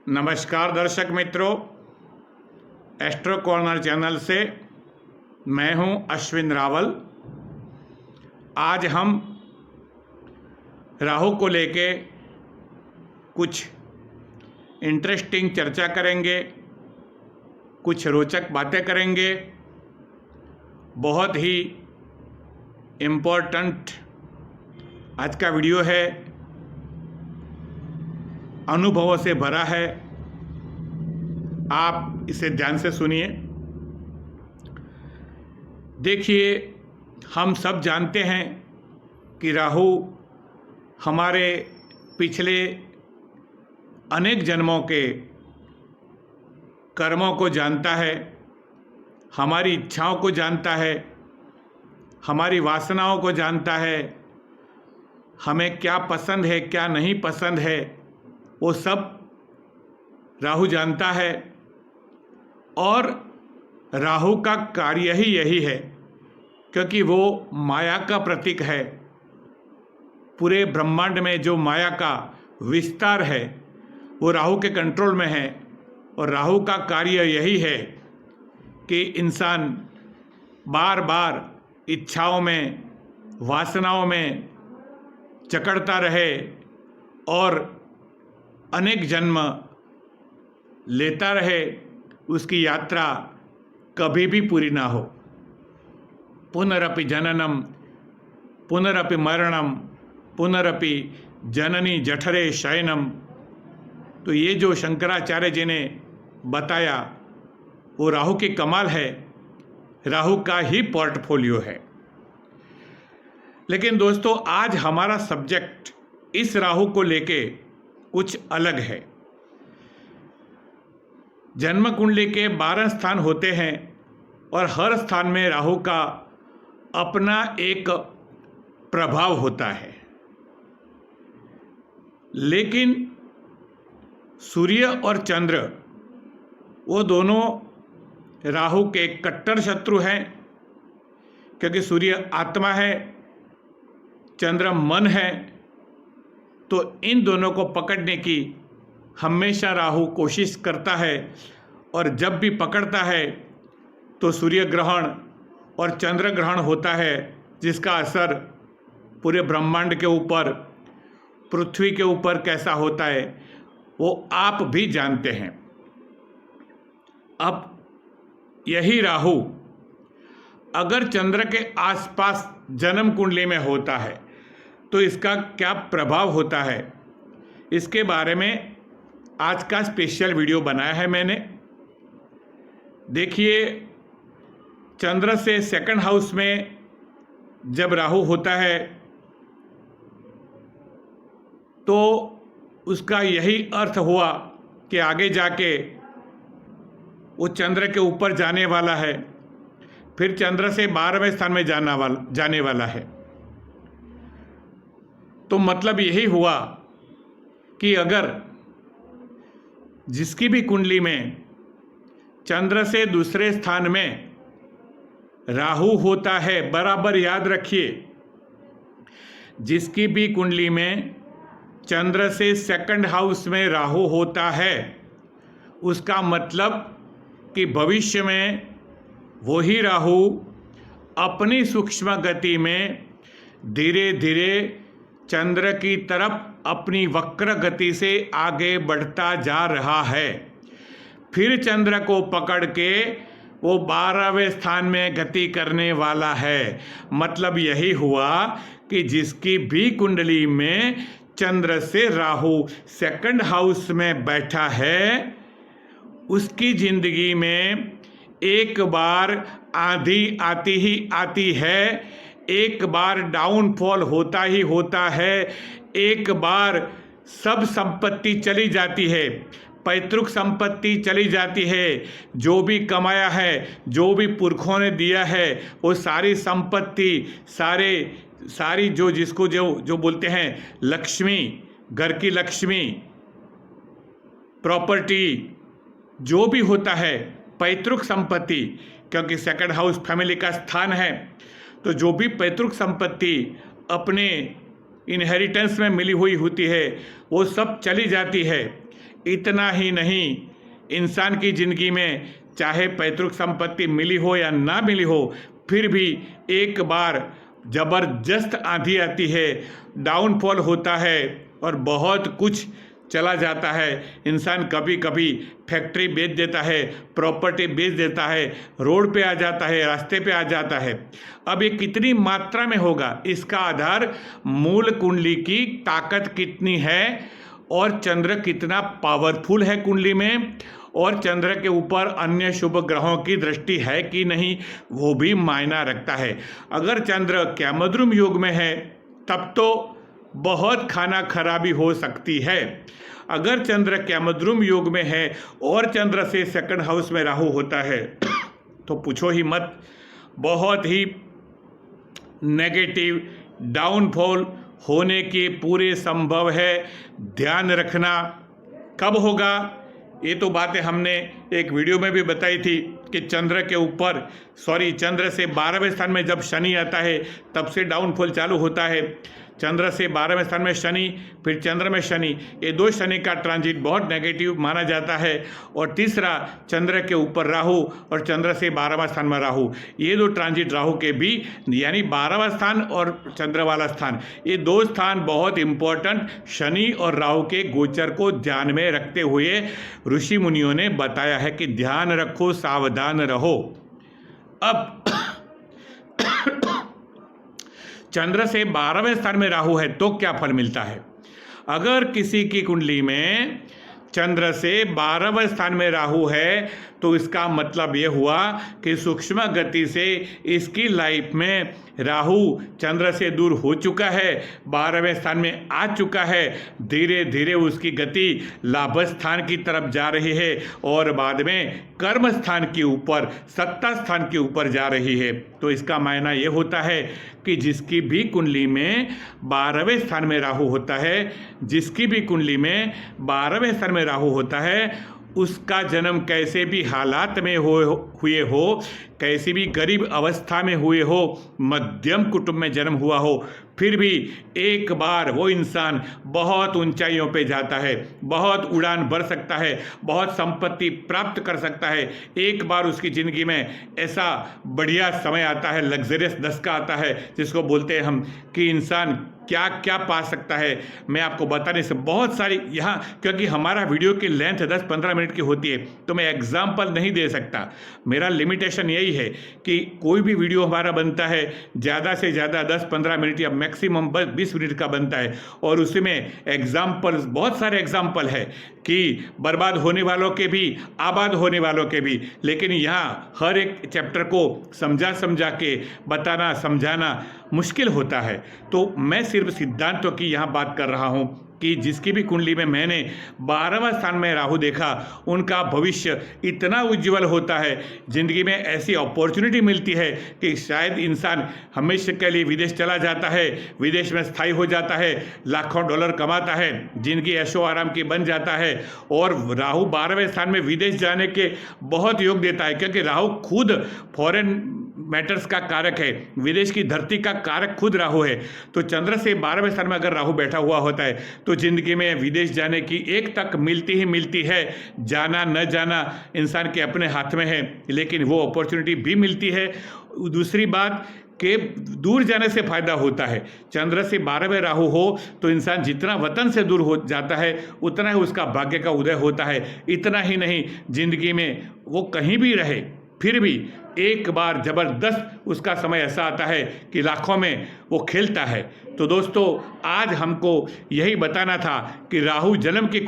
नमस्कार दर्शक मित्रों, एस्ट्रो कॉर्नर चैनल से मैं हूं अश्विन रावल। आज हम राहु को लेके कुछ इंटरेस्टिंग चर्चा करेंगे, कुछ रोचक बातें करेंगे। बहुत ही इम्पोर्टेंट आज का वीडियो है, अनुभवों से भरा है। आप इसे ध्यान से सुनिए। देखिए, हम सब जानते हैं कि राहु हमारे पिछले अनेक जन्मों के कर्मों को जानता है, हमारी इच्छाओं को जानता है, हमारी वासनाओं को जानता है, हमें क्या पसंद है क्या नहीं पसंद है वो सब राहु जानता है। और राहु का कार्य ही यही है, क्योंकि वो माया का प्रतीक है। पूरे ब्रह्मांड में जो माया का विस्तार है वो राहु के कंट्रोल में है। और राहु का कार्य यही है कि इंसान बार बार इच्छाओं में, वासनाओं में जकड़ता रहे और अनेक जन्म लेता रहे, उसकी यात्रा कभी भी पूरी ना हो। पुनरपि जननम पुनरपि मरणम पुनरपि जननी जठरे शयनम। तो ये जो शंकराचार्य जी ने बताया वो राहु की कमाल है, राहु का ही पोर्टफोलियो है। लेकिन दोस्तों, आज हमारा सब्जेक्ट इस राहु को लेके कुछ अलग है। जन्म कुंडली के 12 स्थान होते हैं और हर स्थान में राहु का अपना एक प्रभाव होता है। लेकिन सूर्य और चंद्र वो दोनों राहु के कट्टर शत्रु हैं, क्योंकि सूर्य आत्मा है, चंद्र मन है। तो इन दोनों को पकड़ने की हमेशा राहु कोशिश करता है। और जब भी पकड़ता है तो सूर्य ग्रहण और चंद्र ग्रहण होता है, जिसका असर पूरे ब्रह्मांड के ऊपर, पृथ्वी के ऊपर कैसा होता है वो आप भी जानते हैं। अब यही राहु अगर चंद्र के आसपास जन्म कुंडली में होता है तो इसका क्या प्रभाव होता है, इसके बारे में आज का स्पेशल वीडियो बनाया है मैंने। देखिए, चंद्र से सेकंड हाउस में जब राहु होता है तो उसका यही अर्थ हुआ कि आगे जाके वो चंद्र के ऊपर जाने वाला है, फिर चंद्र से 12वें स्थान में जाने वाला है। तो मतलब यही हुआ कि अगर जिसकी भी कुंडली में चंद्र से दूसरे स्थान में राहु होता है, बराबर याद रखिए, जिसकी भी कुंडली में चंद्र से सेकंड हाउस में राहु होता है, उसका मतलब कि भविष्य में वही राहु अपनी सूक्ष्म गति में धीरे धीरे चंद्र की तरफ अपनी वक्र गति से आगे बढ़ता जा रहा है। फिर चंद्र को पकड़ के वो 12वें स्थान में गति करने वाला है। मतलब यही हुआ कि जिसकी भी कुंडली में चंद्र से राहु सेकंड हाउस में बैठा है, उसकी जिंदगी में एक बार आंधी आती ही आती है, एक बार डाउनफॉल होता ही होता है, एक बार सब संपत्ति चली जाती है, पैतृक संपत्ति चली जाती है। जो भी कमाया है, जो भी पुरखों ने दिया है, वो सारी संपत्ति, सारी जिसको जो बोलते हैं लक्ष्मी, घर की लक्ष्मी, प्रॉपर्टी, जो भी होता है पैतृक संपत्ति, क्योंकि सेकंड हाउस फैमिली का स्थान है, तो जो भी पैतृक संपत्ति अपने इनहेरिटेंस में मिली हुई होती है वो सब चली जाती है। इतना ही नहीं, इंसान की ज़िंदगी में चाहे पैतृक संपत्ति मिली हो या ना मिली हो, फिर भी एक बार ज़बरदस्त आंधी आती है, डाउनफॉल होता है और बहुत कुछ चला जाता है। इंसान कभी कभी फैक्ट्री बेच देता है, प्रॉपर्टी बेच देता है, रोड पे आ जाता है, रास्ते पे आ जाता है। अब ये कितनी मात्रा में होगा, इसका आधार मूल कुंडली की ताकत कितनी है और चंद्र कितना पावरफुल है कुंडली में, और चंद्र के ऊपर अन्य शुभ ग्रहों की दृष्टि है कि नहीं, वो भी मायना रखता है। अगर चंद्र कैमद्रुम योग में है तब तो बहुत खाना खराबी हो सकती है। अगर चंद्र कैमद्रुम योग में है और चंद्र से सेकंड हाउस में राहु होता है तो पूछो ही मत, बहुत ही नेगेटिव डाउनफॉल होने के पूरे संभव है। ध्यान रखना कब होगा, ये तो बातें हमने एक वीडियो में भी बताई थी कि चंद्र से 12वें स्थान में जब शनि आता है तब से डाउनफॉल चालू होता है। चंद्र से 12वें स्थान में शनि, फिर चंद्र में शनि, ये दो शनि का ट्रांजिट बहुत नेगेटिव माना जाता है। और तीसरा चंद्र के ऊपर राहु और चंद्र से 12वां स्थान में राहु, ये दो ट्रांजिट राहु के भी, यानी 12वां स्थान और चंद्र वाला स्थान, ये दो स्थान बहुत इंपॉर्टेंट शनि और राहु के गोचर को ध्यान में रखते हुए ऋषि मुनियों ने बताया है कि ध्यान रखो, सावधान रहो। अब चंद्र से 12वें स्थान में राहु है तो क्या फल मिलता है। अगर किसी की कुंडली में चंद्र से 12वें स्थान में राहु है तो इसका मतलब ये हुआ कि सूक्ष्म गति से इसकी लाइफ में राहु चंद्र से दूर हो चुका है, 12वें स्थान में आ चुका है, धीरे धीरे उसकी गति लाभ स्थान की तरफ जा रही है और बाद में कर्म स्थान के ऊपर, सत्ता स्थान के ऊपर जा रही है। तो इसका मायना ये होता है कि जिसकी भी कुंडली में 12वें स्थान में राहु होता है, जिसकी भी कुंडली में 12वें स्थान में राहु होता है, उसका जन्म कैसे भी हालात में हुए हो, कैसी भी गरीब अवस्था में हुए हो, मध्यम कुटुंब में जन्म हुआ हो, फिर भी एक बार वो इंसान बहुत ऊंचाइयों पे जाता है, बहुत उड़ान भर सकता है, बहुत संपत्ति प्राप्त कर सकता है। एक बार उसकी ज़िंदगी में ऐसा बढ़िया समय आता है, लग्जरियस दशका आता है, जिसको बोलते हैं हम कि इंसान क्या क्या पा सकता है। मैं आपको बताने से बहुत सारी यहाँ, क्योंकि हमारा वीडियो की लेंथ 10-15 मिनट की होती है तो मैं एग्जाम्पल नहीं दे सकता। मेरा लिमिटेशन यही है कि कोई भी वीडियो हमारा बनता है ज़्यादा से ज़्यादा 10-15 मिनट या मैक्सिमम 20 मिनट का बनता है, और उसमें एग्जाम्पल, बहुत सारे एग्जाम्पल है कि बर्बाद होने वालों के भी, आबाद होने वालों के भी। लेकिन यहाँ हर एक चैप्टर को समझा के बताना, समझाना मुश्किल होता है। तो मैं सिर्फ सिद्धांतों की यहाँ बात कर रहा हूँ कि जिसकी भी कुंडली में मैंने 12वां स्थान में राहु देखा, उनका भविष्य इतना उज्जवल होता है, ज़िंदगी में ऐसी अपॉर्चुनिटी मिलती है कि शायद इंसान हमेशा के लिए विदेश चला जाता है, विदेश में स्थायी हो जाता है, लाखों डॉलर कमाता है, जिंदगी ऐशो आराम की बन जाता है। और राहु 12वें स्थान में विदेश जाने के बहुत योग देता है, क्योंकि राहु खुद फॉरेन मैटर्स का कारक है, विदेश की धरती का कारक खुद राहु है। तो चंद्र से 12वें स्थान में अगर राहु बैठा हुआ होता है तो जिंदगी में विदेश जाने की एक तक मिलती ही मिलती है। जाना न जाना इंसान के अपने हाथ में है, लेकिन वो अपॉर्चुनिटी भी मिलती है। दूसरी बात कि दूर जाने से फायदा होता है। चंद्र से 12वें राहु हो तो इंसान जितना वतन से दूर हो जाता है उतना ही उसका भाग्य का उदय होता है। इतना ही नहीं, जिंदगी में वो कहीं भी रहे फिर भी एक बार जबरदस्त उसका समय ऐसा आता है कि लाखों में वो खेलता है। तो दोस्तों, आज हमको यही बताना था कि राहु जन्म की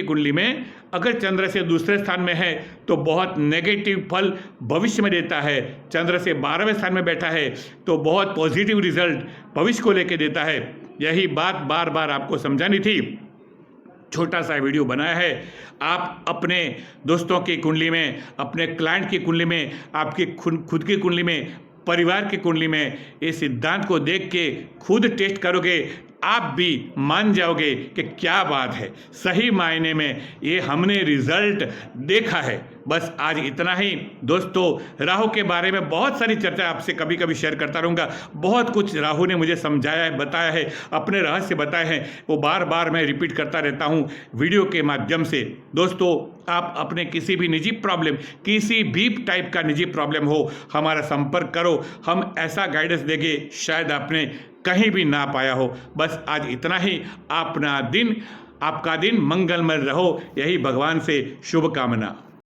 कुंडली में अगर चंद्र से दूसरे स्थान में है तो बहुत नेगेटिव फल भविष्य में देता है। चंद्र से 12वें स्थान में बैठा है तो बहुत पॉजिटिव रिजल्ट भविष्य को लेकर देता है। यही बात बार बार आपको समझानी थी, छोटा सा वीडियो बनाया है। आप अपने दोस्तों की कुंडली में, अपने क्लाइंट की कुंडली में, आपकी खुद की कुंडली में, परिवार की कुंडली में इस सिद्धांत को देख के खुद टेस्ट करोगे, आप भी मान जाओगे कि क्या बात है, सही मायने में ये हमने रिजल्ट देखा है। बस आज इतना ही दोस्तों। राहु के बारे में बहुत सारी चर्चा आपसे कभी कभी शेयर करता रहूँगा। बहुत कुछ राहु ने मुझे समझाया है, बताया है, अपने रहस्य बताए हैं, वो बार बार मैं रिपीट करता रहता हूँ वीडियो के माध्यम से। दोस्तों, आप अपने किसी भी निजी प्रॉब्लम, किसी भी टाइप का निजी प्रॉब्लम हो, हमारा संपर्क करो। हम ऐसा गाइडेंस देंगे शायद आपने कहीं भी ना पाया हो। बस आज इतना ही। आपका दिन मंगलमय रहो, यही भगवान से शुभकामना।